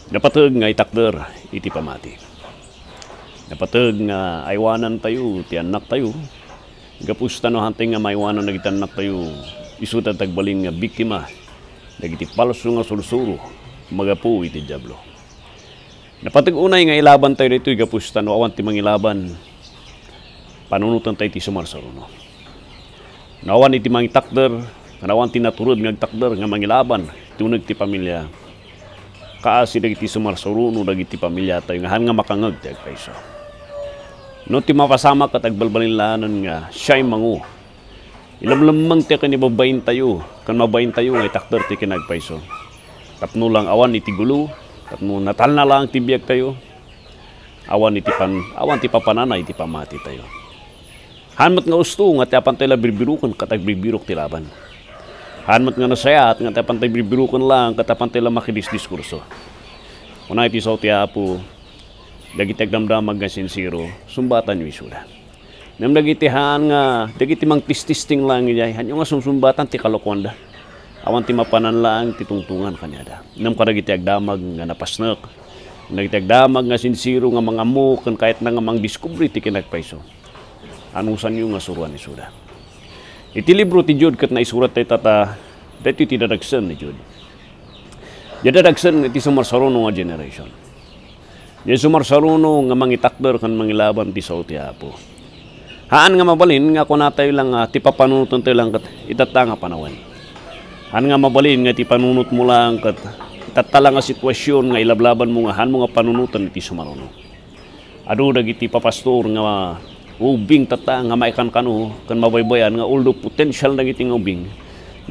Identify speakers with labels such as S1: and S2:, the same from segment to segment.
S1: Napatag nga itakder iti pamati. Napatag nga aywanan tayo, ti anak tayo. Gapusta no hanting nga maiwanan na gitanak tayo. Isuta tagbaling nga biktima. Nagiti palso nga sursuro. Magapu iti diablo. Napatag unay nga ilaban tayo dito. Gapusta no awan ti mangilaban. Panunutan tayo ti sumarsaruno. Nawan iti mangitakder. Nawan ti naturod nga takder nga mangilaban. Tunag ti pamilya. Kaasi dagiti sumarsaruno dagiti pamilya tayo nga han nga makangag ti agpaiso. No ti mapasama ka tagbalbalilanan nga siya'y mangu. Ilamlamang ti kanibabayin tayo. Kan mabayin tayo nga itakder ti kinagpaiso. Tapno lang awan iti gulo. Tapno natal na lang ti biyag tayo. Awan ti papananay ti pamati tayo. Hanmat nga usto nga ti apan tayo birbirukon katagbibirok ti laban. Hanmat nga nasaya at nga ti apan tayo birbirukon lang katapan tayo makidiskurso. Una iti saw ti apo. Dagiti agdamdamag nga sinsiro, sumbatan yung isula. Nam dagitihan nga, dagiti mang tististing lang niya, hanyo nga sumbatan ti kalokwanda. Awan ti mapanan lang, ti tungtungan kanyada. Nam kadagiti agdamag nga napasnak. Dagiti agdamag nga sinsiro nga mga amok, kahit na nga mang diskubri ti kinagpaiso. Anusan yung nga suruan ni Suda. Iti libro ti Jud kat na isurat tayo tata, dito ti dadagsan ni Jud. Dadagsan iti sumarsaruno nga generation. Di sumarsaruno nga mangitakder kan mangilaban ti sao ti apo. Haan nga mabalin nga kuna tayo lang ti papanunutan tayo lang kat itata nga panawan. Haan nga mabalin nga ti panunut mo lang kat itata lang nga sitwasyon nga ilablaban mo nga han mo nga panunutan iti sumaruno. Adu dagiti papastor nga ubing tata nga maikan kanu kan mabaybayan nga uldo potential dagiti nga ubing.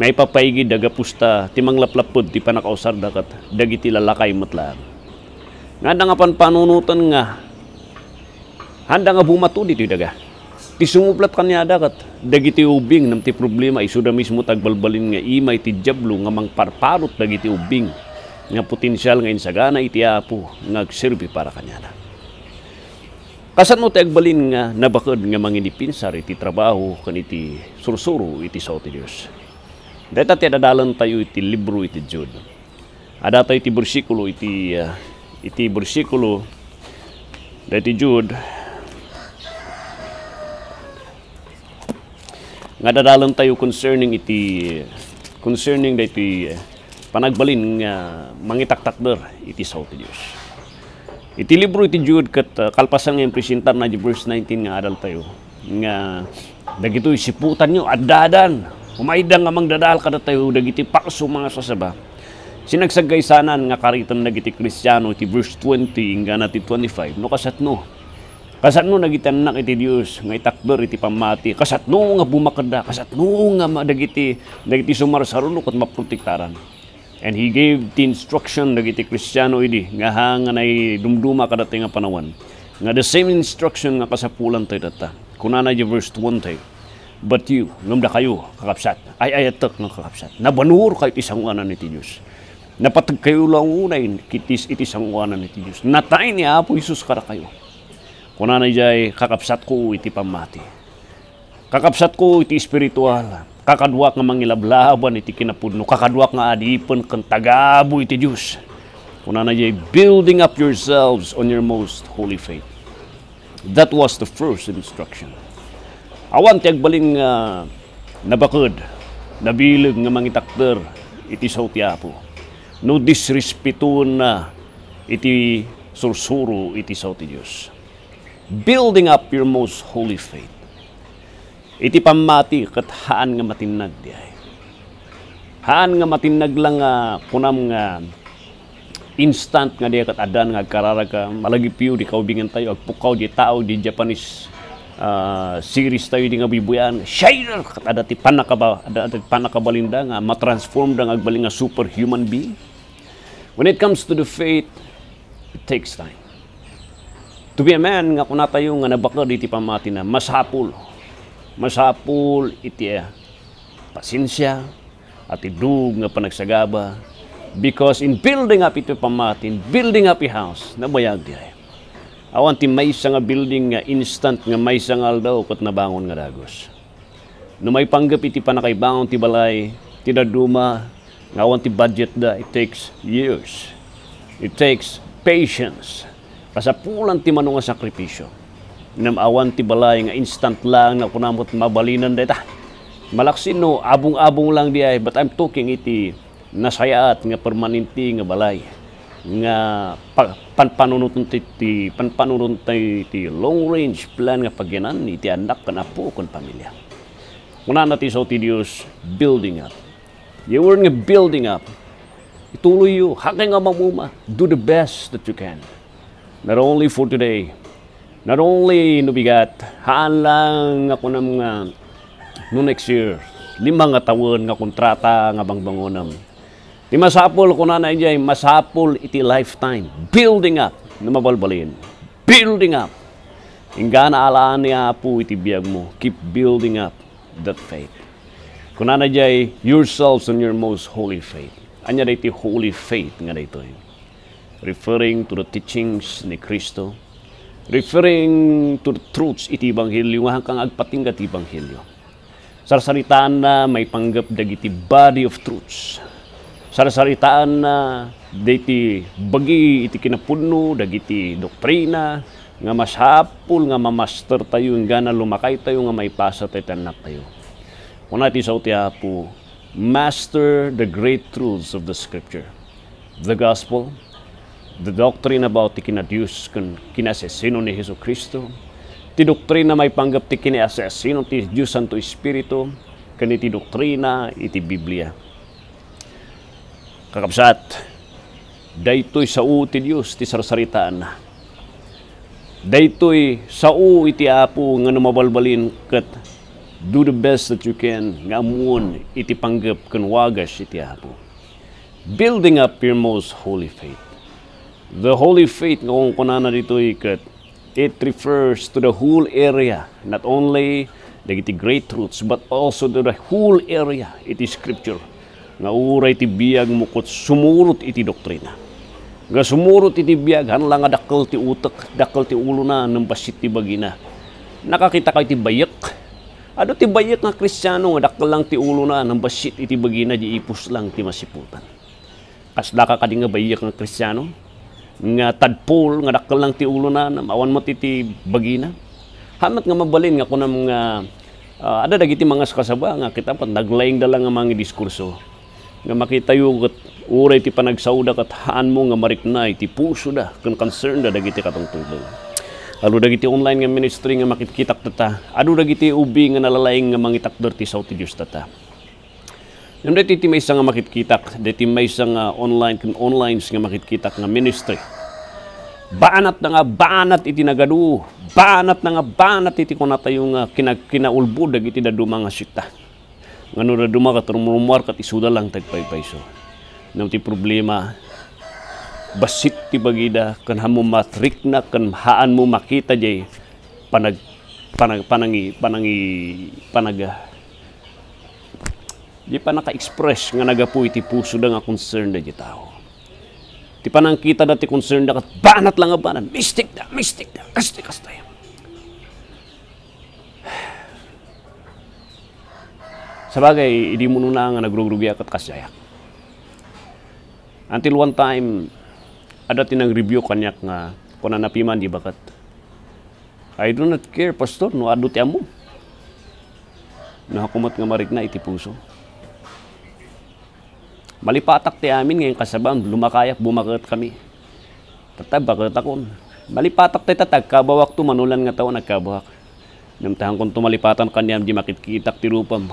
S1: May papaigid dagapusta ti manglaplapod ti panakausarda kat dagiti lalakay matlaan. Nga nga panunutan nga handa nga bumato dito daga. Ti sumuplat kanya dagat dagiti ubing nam ti problema isuda mismo tagbalbalin nga imay ti diablo nga mangparparot dagiti ubing nga potensyal nga insagana iti apo nga agserbi para kanya na. Kasan mo ti agbalin nga nabakod nga manginipinsar iti trabaho kan iti sursuro iti sao ti Dios. Deta ti dadalan tayo iti libro iti Jud. Ada tayo iti bersikulo iti bersikulo dati Jud nga dadalan tayo concerning dati panagbalin nga mangitaktakder iti sao ti Dios. Iti libro iti Jud kat kalpasan nga presentar na di verse 19 nga adal tayo nga dagitoy siputan nyo addadan umaydang nga mangdadal kada tayo dagiti pakso mga sasaba. Sinagsagaysanan nga karitan nagiti Kristiyano iti verse 20 hingga na ti 25 no kasatno nagitanak iti Dios nga itakder iti pamati kasatno nga bumakada kasatno nga dagiti sumarsaruno ket maprotektaran and he gave the instruction dagiti Kristiyano idi nga hanganay dumduma kada nga panawan nga the same instruction nga kasapulan tayo data kunana di verse 20 but you ngumda kayo kakapsat ay ayatek nga kakapsat nabanur kayo isang anan iti Dios. Napatag kayo lang unay, kitis iti sangwanan iti Diyos. Natay ni Apo Isus kada kayo. Kuna na jay, kakapsat ko iti pamati. Kakapsat ko iti espiritual. Kakadwak nga mangilablaban iti kinapudno. Kakadwak nga adipon kang tagabo iti Diyos. Kuna na jay, building up yourselves on your most holy faith. That was the first instruction. Awan ti agbaling nabakod, nabilig nga mangitakder iti sao ti Apo. No disrespetun na iti sursuro iti sao ti Dios. Building up your most holy faith. Iti pamati kat haan nga matinag di ay. Haan nga matinag lang kunam nga instant nga di kat adan nga karara ka malagi piyo di kaubingan tayo agpukaw di tao di Japanese series tayo di nga bibuyan shader kat ada ti panakabalinda nga matransform da nga agbaling nga superhuman being. When it comes to the faith, it takes time. To be a man nga kuna tayo nga nabakad iti pamati na masapul iti pasensya at idug nga panagsagaba because in building up iti pamati, in building up a house nabayag di ay. Awan ti maysa nga building nga instant nga maysa nga aldaw ket nabangon nga dagos. No may panggap iti panakaibangon ti balay, ti daduma, nga awan ti budget da, it takes years. It takes patience. Kasapulan ti manong nga sakripisyo. Namawan ti balay nga instant lang na kunamot mabalinan deta. Malaksin no, abong-abong lang di ay, but I'm talking iti nasayaat nga permanente nga balay. Nga panpanunot ti long range plan nga pagyanan iti anak kan apo kon pamilya. Kuna natin sa ti Dios building up. You were nga building up. Ituloy yu, hakay nga mamuma. Do the best that you can. Not only for today, not only nubigat, haan lang ako ng no next year, 5 nga taon nga kontrata nga bangbangonam. Di masapol ko na jay, masapol iti lifetime. Building up na mabalbalin. Building up. Hingga na alaan niya po iti biyag mo. Keep building up that faith. Kung na jay, yourselves on your most holy faith. Anya na iti holy faith nga dito. Referring to the teachings ni Kristo. Referring to the truths iti Ebanghelyo. Nga hanggang agpatinggat iti Ebanghelyo. Sarsaritaan na may panggap dagiti body of truths. Sarsaritaan na dagiti bagi iti kinapuno, dagiti doktrina, nga masapul nga mamaster tayo, nga na lumakay tayo, nga may pasa tayo, tanak tayo. Kung natin sa utiya po, master the great truths of the Scripture. The Gospel, the doctrine about ti kinadiyos kinasesino ni Hesus Kristo, ti doktrina may panggap ti kinasesino ti Diyos Santo Espiritu, kaniti doktrina iti Biblia. Kakabsat, daytoy sao ti Diyos ti sarsaritaan na. Daytoy sao iti apo nga namabalbalin kat do the best that you can nga amuon iti panggap kan wagas iti apo. Building up your most holy faith. The holy faith nga kung kunana ditoy kat it refers to the whole area, not only dagiti great truths but also to the whole area iti Scripture. Nga uray ti biyag mo kot sumurot iti doktrina. Nga sumurot iti biyag, hanlang nga dakkel ti utak, dakkel ti ulo na, ng basit ti bagina. Nakakita kayo ti bayak. Ado ti bayak nga Kristiyano, nga dakkel lang ti ulo na, ng basit iti bagina, di ipus lang ti masiputan. Kasla ka kadi nga bayak nga Kristiyano, nga tadpol, nga dakkel lang ti ulo na, awan mo ti bagina. Hamat nga mabalin nga kunam nga, ada dagiti mga kasaba nga kita pat naglaing dala nga mga diskurso. Nga makita yung uray ti panagsauda kat haan mo nga mariknay ti puso da kung concern da dagiti katong tubong. Alo dagiti online nga ministry nga makitkitak tata. Ado dagiti ubi nga nalalaing nga mangitakder ti sao ti Dios tata. Yung dati ti may nga makitkitak, dati may nga online nga makitkitak nga ministry. Banat na nga banat iti nagadu. Banat na nga banat iti kunatayo nga kinaulbud dagiti daduma nga sikta. Ngano na duma ka rumumar kat isuda lang tagpaypayso. Nam ti problema basit ti bagida kan hamo matrik na kan haan mo makita jay di pa naka-express nga nagapu iti puso da nga concern da di tao. Ti panangkita da ti concern da kat banat lang nga banat. Mystic da. Kastay. Sabagay, hindi mo na nga nagrugrugi at kasyayak. Until one time, ada tinang review kanyak nga kung napiman di bakat. I do not care, pastor, no ado ti amo. Nahakumat nga marikna iti puso. Malipatak ti amin ngayong kasabang, lumakayak, bumakat kami. Tatag, bakat akon. Malipatak ti tatag, kabawak to, manulan nga tao, nagkabawak. Namtahan kong tumalipatan kanyam, di makitkitak ti rupam.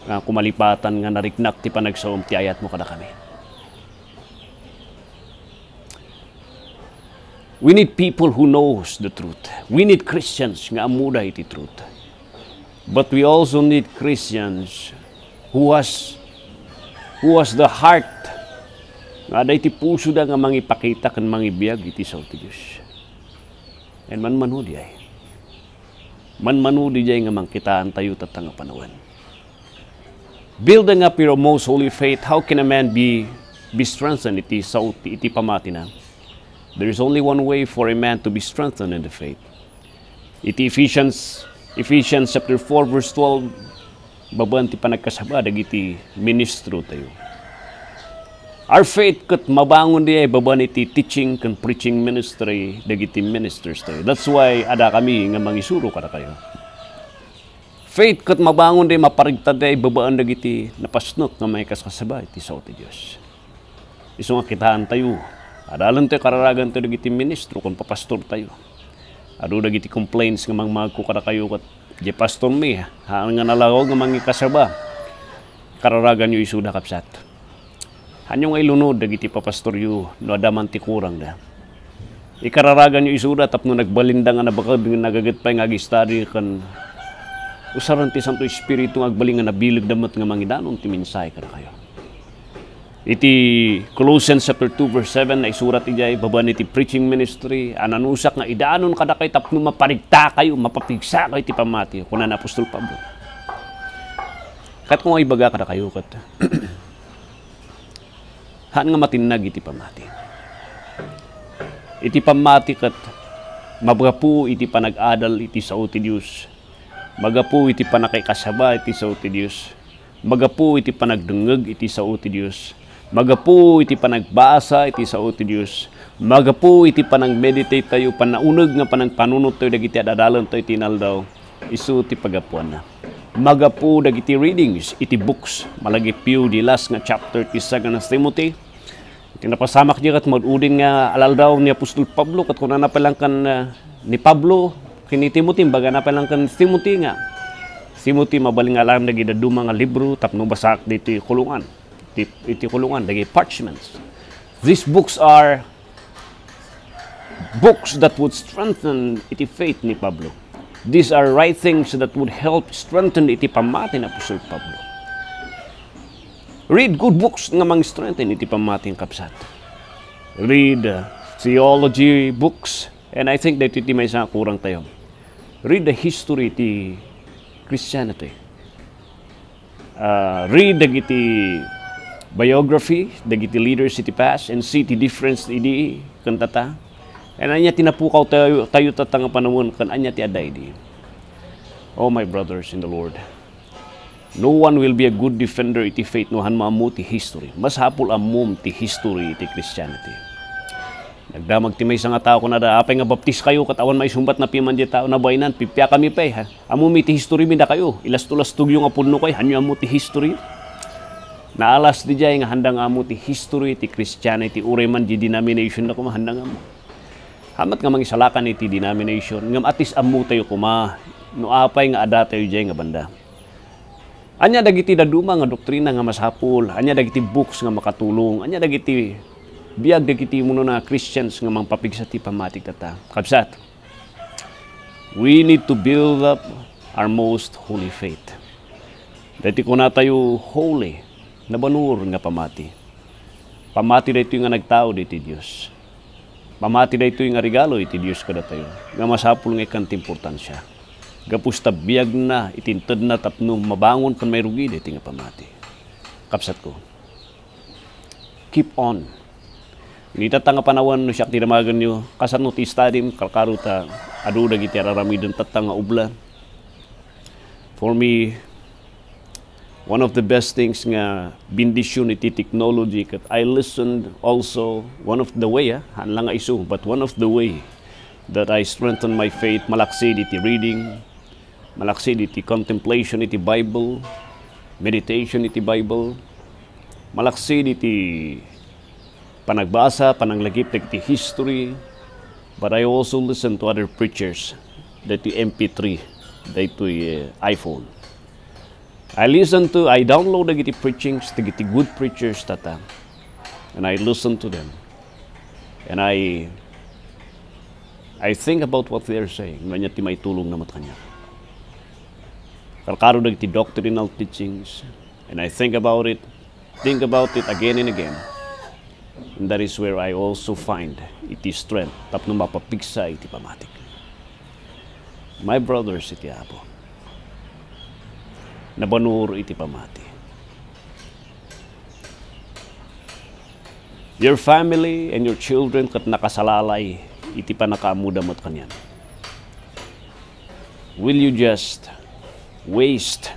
S1: Nga kumalipatan nga nariknak ti panagsaom ti ayat mo kada kami. We need people who knows the truth. We need Christians nga amuda iti truth. But we also need Christians who has the heart nga ada iti puso da nga mangipakita kan mangibiyag iti sao ti Dios. And manmanudi ay. Manmanudi jay nga mangkitaan tayo tatang panawan. Building up your most holy faith, how can a man be strengthened? Iti pamati na. There is only one way for a man to be strengthened in the faith. Iti Ephesians chapter 4 verse 12, baban ti panagkasaba dagiti ministro tayo. Our faith kat mabangon di ay baban iti teaching kan preaching ministry dagiti ministers tayo. That's why ada kami nga mangisuro kada kayo. Faith kat mabangon di maparigtad di ay babaan dagiti napasnot nga may kasasabay iti sao ti Dios. Isu nga kitaan tayo. Adalan tayo kararagan tayo dagiti ministro kung papastor tayo. Ado dagiti complaints nga magmagko kada kayo kat di pastor mi haan nga nalagaw nga mangikasaba. Kararagan yu isuda kapsat. Hanyo nga ilunod dagiti papastor yu no adaman ti kurang da. Ikararagan yu isuda tapno nagbalinda nga nabakad nga nagagat pa nga agi-study kan usaran ti Santo Espiritu nga agbaling nga nabilig damat nga mangidanon ti minsay kada kayo. Iti Colossians chapter 2 verse 7 na isurat ijay baban iti preaching ministry ananusak nga idaanon kada kayo tapno maparigta kayo mapapigsa kayo ti pamati kunan Apostol Pablo. Kat kung ay baga kada kayo kat haan nga matinag iti pamati. Iti pamati kat mabgapu iti panag-adal iti sao ti Dios. Magapu iti panakikasaba iti sao ti Dios. Magapu iti panagdungeg iti sao ti Dios. Magapu iti panagbasa iti sao ti Dios. Magapu iti panag-meditate tayo panauneg nga panagpanunot tayo dagiti adadalan tayo tinaldaw. Isu ti pagapuan na. Magapu dagiti readings iti books malagi piu di last nga chapter ti 2 Timothy. Tinapasamak diya kat mag-udin nga alaldaw ni Apostol Pablo kat kung napalang kan ni Pablo kini Timothy baga napalang kan Timothy nga. Timothy mabaling alam na gidaduma nga libro tapno basak dito kulungan. Iti kulungan dagi parchments. These books are books that would strengthen iti faith ni Pablo. These are writings that would help strengthen iti pamati ni Apostol Pablo. Read good books nga mang-strengthen iti pamati ng kapsat. Read theology books and I think that iti may isa kurang tayo. Read the history iti Christianity. Read dagiti biography, dagiti leaders iti past and see the difference iti kantata. And anya tinapukaw tayo tatanga panahon kan anya ti aday di. Oh my brothers in the Lord. No one will be a good defender iti faith no han maamu ti history. Mas hapul amum ti history iti Christianity. Nagdamag ti may nga tao ko na da apay nga baptis kayo katawan may sumbat na piman di tao na baynan pipya kami pay ha. Amum ti history mi da kayo. Ilas-tulas yung apunno kay hanyo amu ti history. Naalas di jay nga handang amu ti history ti Christianity uray man di denomination na kuma handang amu. Hamat nga mangisalakan iti denomination ngam atis amu tayo kuma no apay nga ada tayo jay nga banda. Anya dagiti daduma nga doktrina nga masapul, anya dagiti books nga makatulong, anya dagiti biag dagiti muno na Christians nga mangpapigsa ti pamatik tata. Kabsat, we need to build up our most holy faith. Dati ko na tayo holy, nabanur nga pamati. Pamati da ito nga nagtao diti Diyos. Pamati da ito nga regalo iti Diyos kada tayo. Nga masapul nga ikant importansya. Gapus tabiyag na, itintad na tapno, mabangon kan may rugi, dito nga pamati. Kapsat ko. Keep on. Nitata nga panawan no siya tinamagan nyo, kasano ti stadim, kalkaruta, adu dagiti araramidon tatang nga ubla. For me, one of the best things nga bindisyon iti technology, kat I listened also, one of the way, hanlang nga isu, but one of the way that I strengthen my faith, malaksid iti reading, malaksid iti contemplation iti Bible, meditation iti Bible, malaksid iti panagbasa, pananglagip iti history, but I also listen to other preachers, dati MP3, dati iPhone. I download dagiti preachings, dagiti good preachers tata, and I listen to them, and I think about what they're saying, nganya ti may tulong namat kanya. Kalkaro dagiti doctrinal teachings, and I think about it again and again. And that is where I also find iti strength, tapno mapapigsa iti pamatik. My brothers iti apo, nabanur iti pamati. Your family and your children kat nakasalalay, iti panakaamudamot kanyan. Will you just waste,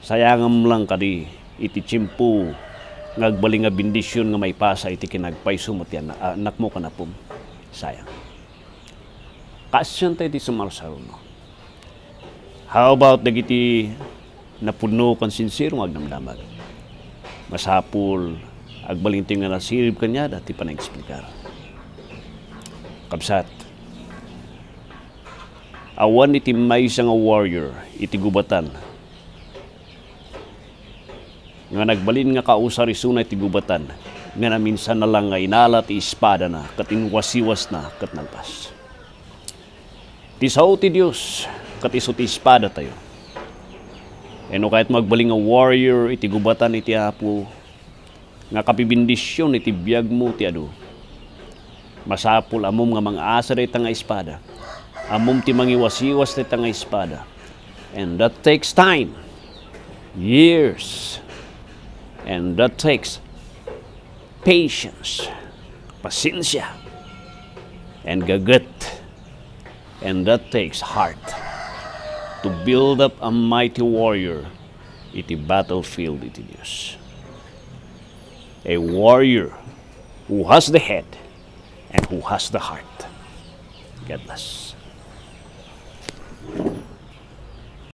S1: sayangam lang kadi, iti tiyempo, Ngagbaling nga bendisyon nga may pasa iti kinagpayso mo tiyan anak mo ka na pum. Sayang. Kasyan tayo di sumarsaw no. How about dagiti napuno kan sincere magnamdamag. Masapul agbalinting nga nasirib kanya dati pa na-explicar. Kabsat. Awan iti may nga warrior iti gubatan nga nagbalin nga kausar isuna iti gubatan nga na minsan na lang nga inala ti espada na kat inwasiwas na kat nalpas. Ti sao ti Dios kat iso ti espada tayo. Eno kahit magbaling nga warrior iti gubatan iti Apo nga kapibindisyon iti biyag mo ti adu. Masapul amom nga mga asa dayta nga espada. Amom ti mangiwasiwas dayta nga espada. And that takes time. Years. And that takes patience, pasensya, and gagat. And that takes heart to build up a mighty warrior iti battlefield iti Diyos. A warrior who has the head and who has the heart. God bless.